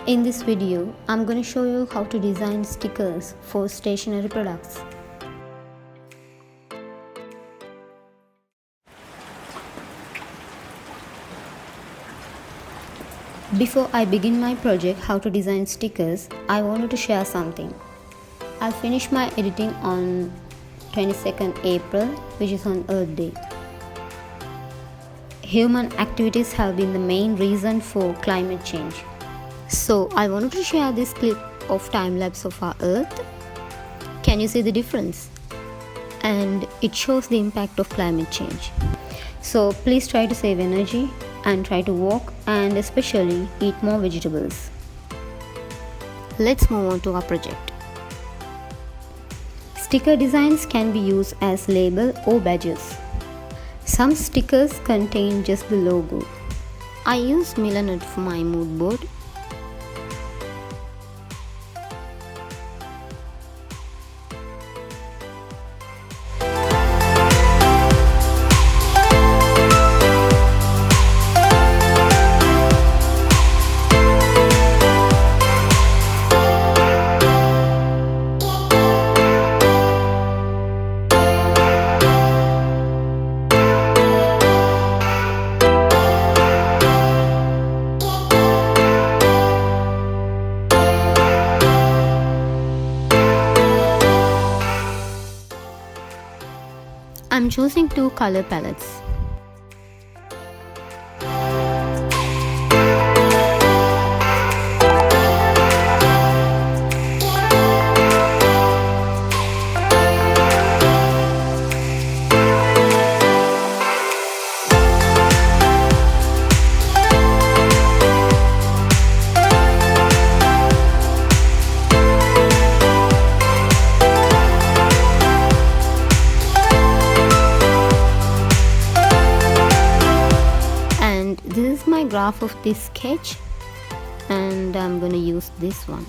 In this video, I'm going to show you how to design stickers for stationery products. Before I begin my project how to design stickers, I wanted to share something. I finished my editing on 22nd April, which is on Earth Day. Human activities have been the main reason for climate change. So I wanted to share this clip of time lapse of our Earth. Can you see the difference? And it shows the impact of climate change. So please try to save energy and try to walk and especially eat more vegetables. Let's move on to our project. Sticker designs can be used as label or badges. Some stickers contain just the logo. I used Milanote for my mood board. I'm choosing two color palettes. This is my graph of this sketch and I'm going to use this one.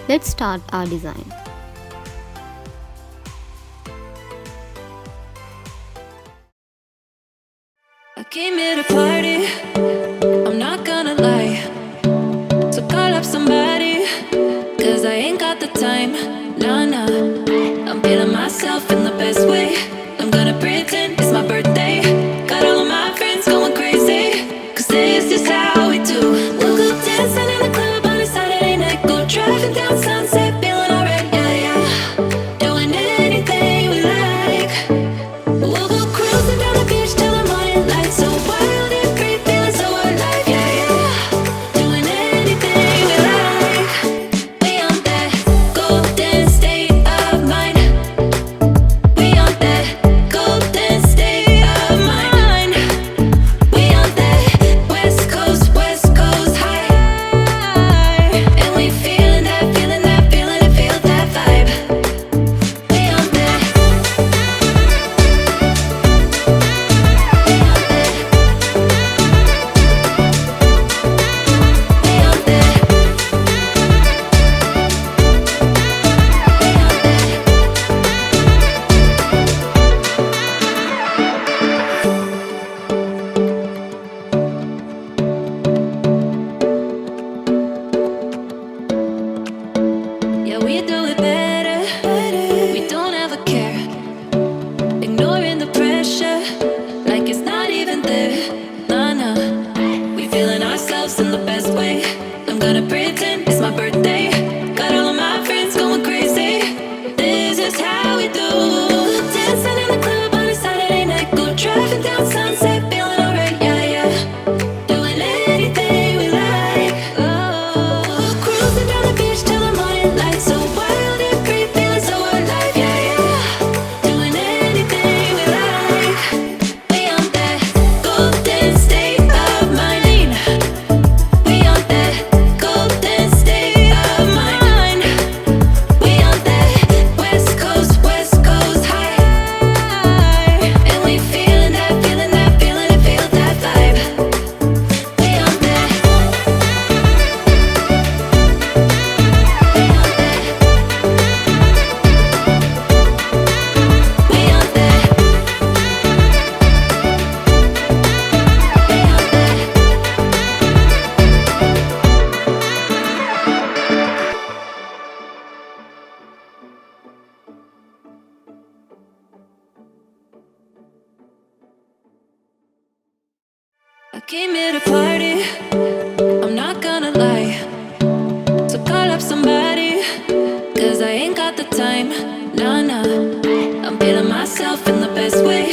Let's start our design. I came here to party, I'm not gonna lie. So call up somebody, cause I ain't got the time. Nah, I'm feeling myself in the best way. I'm gonna pretend it's my birthday. Got all of my friends going crazy, cause this is how we do. We'll go dancing in the club on a Saturday night. Go driving down Sunset, feeling alright, yeah. Doing anything we like. We'll go cruising down the beach till the morning light. So wild and free, feeling so alive, yeah. Doing anything we like. We on that golden state of mind. We on that golden state of mind. We on that West Coast high. And we feeling that, feeling it, feel that vibe. We on that. Yeah, we do it better. We don't ever care. Ignoring the pressure, like it's not even there. Nah. We feeling ourselves in the best way. I'm gonna pretend it's my birthday. Got all of my friends going crazy. This is how we do. Dancing in the club on a Saturday night. Go driving down Sunset, feeling alright, yeah. Doing anything we like. Oh, cruising down the beach till the morning light. So wild and free, feeling so alive, yeah. Doing anything we like. We on that golden state of mind. We on that golden came here to party, I'm not gonna lie. So call up somebody, cause I ain't got the time. Nah, nah, I'm feeling myself in the best way.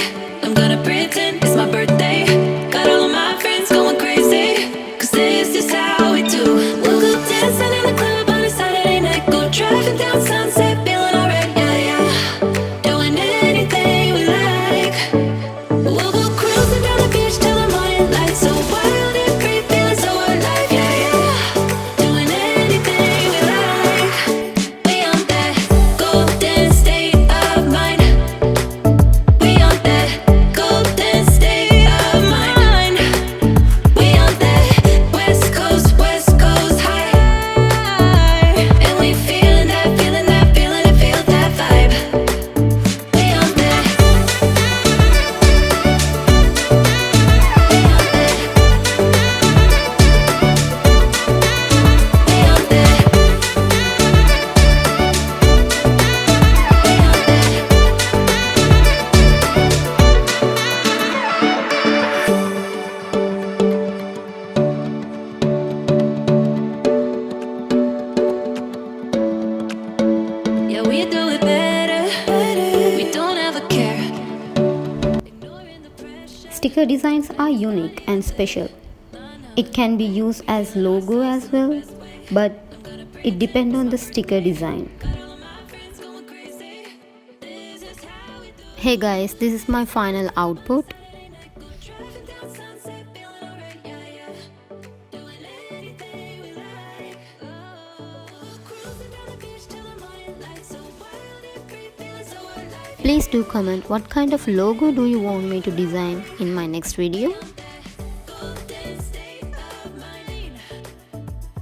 I'm gonna pretend it's my birthday. Got all of my friends going crazy, cause this is how we do. We'll go dancing in the club on a Saturday night. Go driving down Sunset, feeling alright, yeah, yeah. Doing anything we like. We'll go cruising down the beach till the morning light. So wild and free, feeling so alive, yeah, yeah. Doing anything we like. We on that golden state of mind. We on that golden state of mind. We on that West Coast high. And we feeling that, feeling that, feeling it, feel that vibe. We on that. Yeah, we do it better. We don't ever care. Ignoring the pressure. Sticker designs are unique and special. It can be used as logo as well, but it depends on the sticker design. Hey guys, this is my final output. Driving down Sunset, feeling alright, yeah, yeah. Doing anything we like. Oh, cruising down the beach till the morning light. So wild and free, feeling so alive. Please do comment what kind of logo do you want me to design in my next video. Golden state of mind.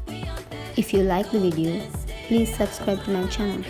We on that. If you like the video, please subscribe to my channel.